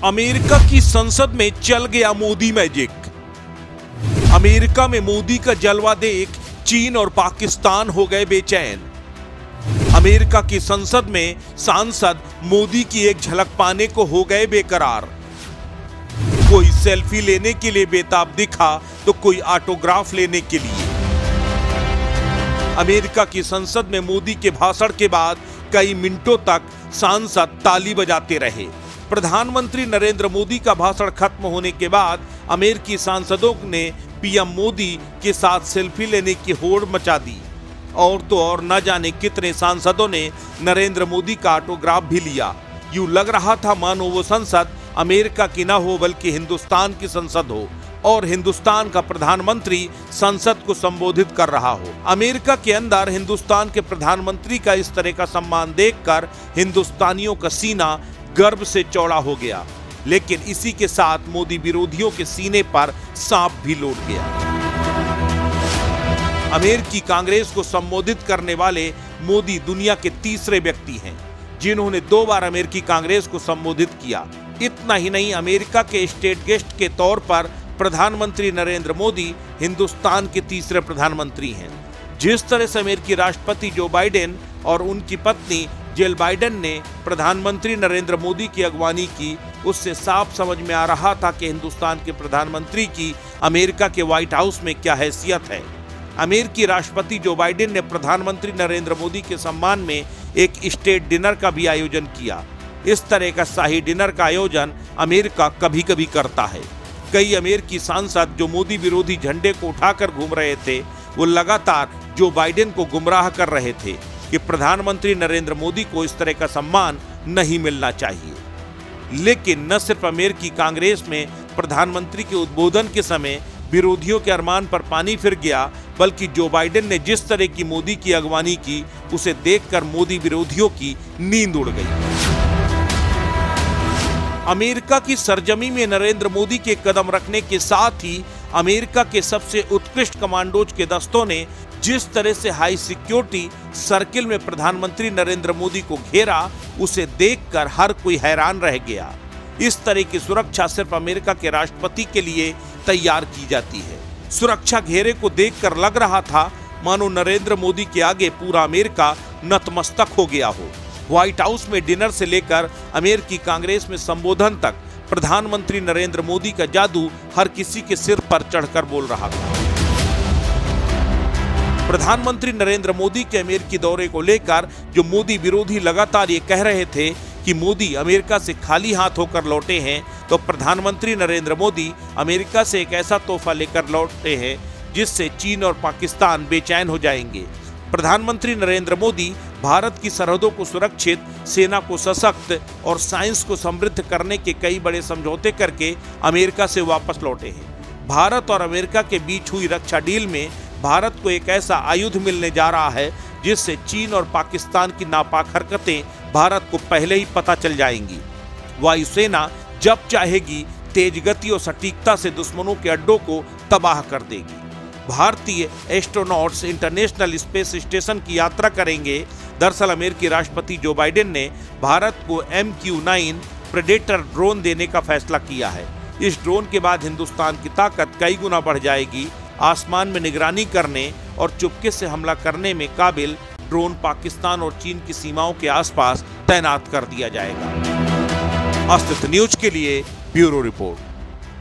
America की संसद में चल गया मोदी मैजिक। अमेरिका में मोदी का जलवा देख चीन और पाकिस्तान हो गए बेचैन। अमेरिका की संसद में सांसद मोदी की एक झलक पाने को हो गए बेकरार। कोई सेल्फी लेने के लिए बेताब दिखा तो कोई ऑटोग्राफ लेने के लिए। अमेरिका की संसद में मोदी के भाषण के बाद कई मिनटों तक सांसद ताली बजाते रहे। प्रधानमंत्री नरेंद्र मोदी का भाषण खत्म होने के बाद अमेरिकी सांसदों ने पीएम मोदी के साथ सेल्फी लेने की होड़ मचा दी। और तो और न जाने कितने सांसदों ने नरेंद्र मोदी का ऑटोग्राफ भी लिया। यूं लग रहा था मानो वो संसद अमेरिका की न हो बल्कि हिंदुस्तान की संसद हो और हिंदुस्तान का प्रधानमंत्री संसद को संबोधित कर रहा हो। अमेरिका के अंदर हिंदुस्तान के प्रधानमंत्री का इस तरह का सम्मान देखकर हिंदुस्तानियों का सीना गर्व से चौड़ा हो गया। लेकिन इसी के साथ मोदी विरोधियों के सीने पर सांप भी लौट गया। अमेरिकी कांग्रेस को संबोधित करने वाले मोदी दुनिया के तीसरे व्यक्ति हैं जिन्होंने 2 बार अमेरिकी कांग्रेस को संबोधित किया। इतना ही नहीं, अमेरिका के स्टेट गेस्ट के तौर पर प्रधानमंत्री नरेंद्र मोदी हिंदुस्तान के तीसरे प्रधानमंत्री हैं। जिस तरह से अमेरिकी राष्ट्रपति जो बाइडेन और उनकी पत्नी जिल बाइडेन ने प्रधानमंत्री नरेंद्र मोदी की अगवानी की, उससे साफ समझ में आ रहा था कि हिंदुस्तान के प्रधानमंत्री की अमेरिका के व्हाइट हाउस में क्या हैसियत है। अमेरिकी राष्ट्रपति जो बाइडेन ने प्रधानमंत्री नरेंद्र मोदी के सम्मान में एक स्टेट डिनर का भी आयोजन किया। इस तरह का शाही डिनर का आयोजन अमेरिका कभी कभी करता है। कई अमेरिकी सांसद जो मोदी विरोधी झंडे को उठाकर घूम रहे थे, वो लगातार जो बाइडेन को गुमराह कर रहे थे कि प्रधानमंत्री नरेंद्र मोदी को इस तरह का सम्मान नहीं मिलना चाहिए। लेकिन न सिर्फ अमेरिकी कांग्रेस में प्रधानमंत्री के उद्बोधन के समय विरोधियों के अरमान पर पानी फिर गया, बल्कि जो बाइडेन ने जिस तरह की मोदी की अगवानी की, उसे देखकर मोदी विरोधियों की नींद उड़ गई। अमेरिका की सरजमी में नरेंद्र मोदी के कदम रखने के साथ ही अमेरिका के सबसे उत्कृष्ट कमांडोज के दस्तों ने जिस तरह से हाई सिक्योरिटी सर्किल में प्रधानमंत्री नरेंद्र मोदी को घेरा, उसे देखकर हर कोई हैरान रह गया। इस तरह की सुरक्षा सिर्फ अमेरिका के राष्ट्रपति के लिए तैयार की जाती है। सुरक्षा घेरे को देखकर लग रहा था मानो नरेंद्र मोदी के आगे पूरा अमेरिका नतमस्तक हो गया हो। व्हाइट हाउस में डिनर से लेकर अमेरिकी कांग्रेस में संबोधन तक प्रधानमंत्री नरेंद्र मोदी का जादू हर किसी के सिर पर चढ़कर बोल रहा था। प्रधानमंत्री नरेंद्र मोदी के अमेरिकी दौरे को लेकर जो मोदी विरोधी लगातार ये कह रहे थे कि मोदी अमेरिका से खाली हाथ होकर लौटे हैं, तो प्रधानमंत्री नरेंद्र मोदी अमेरिका से एक ऐसा तोहफा लेकर लौटे हैं जिससे चीन और पाकिस्तान बेचैन हो जाएंगे। प्रधानमंत्री नरेंद्र मोदी भारत की सरहदों को सुरक्षित, सेना को सशक्त और साइंस को समृद्ध करने के कई बड़े समझौते करके अमेरिका से वापस लौटे हैं। भारत और अमेरिका के बीच हुई रक्षा डील में भारत को एक ऐसा आयुध मिलने जा रहा है जिससे चीन और पाकिस्तान की नापाक हरकतें भारत को पहले ही पता चल जाएंगी। वायुसेना जब चाहेगी तेज गति और सटीकता से दुश्मनों के अड्डों को तबाह कर देगी। भारतीय एस्ट्रोनॉट्स इंटरनेशनल स्पेस स्टेशन की यात्रा करेंगे। दरअसल अमेरिकी राष्ट्रपति जो बाइडेन ने भारत को MQ-9 प्रेडेटर ड्रोन देने का फैसला किया है। इस ड्रोन के बाद हिंदुस्तान की ताकत कई गुना बढ़ जाएगी। आसमान में निगरानी करने और चुपके से हमला करने में काबिल ड्रोन पाकिस्तान और चीन की सीमाओं के आसपास तैनात कर दिया जाएगा। अस्तित्व न्यूज के लिए ब्यूरो रिपोर्ट।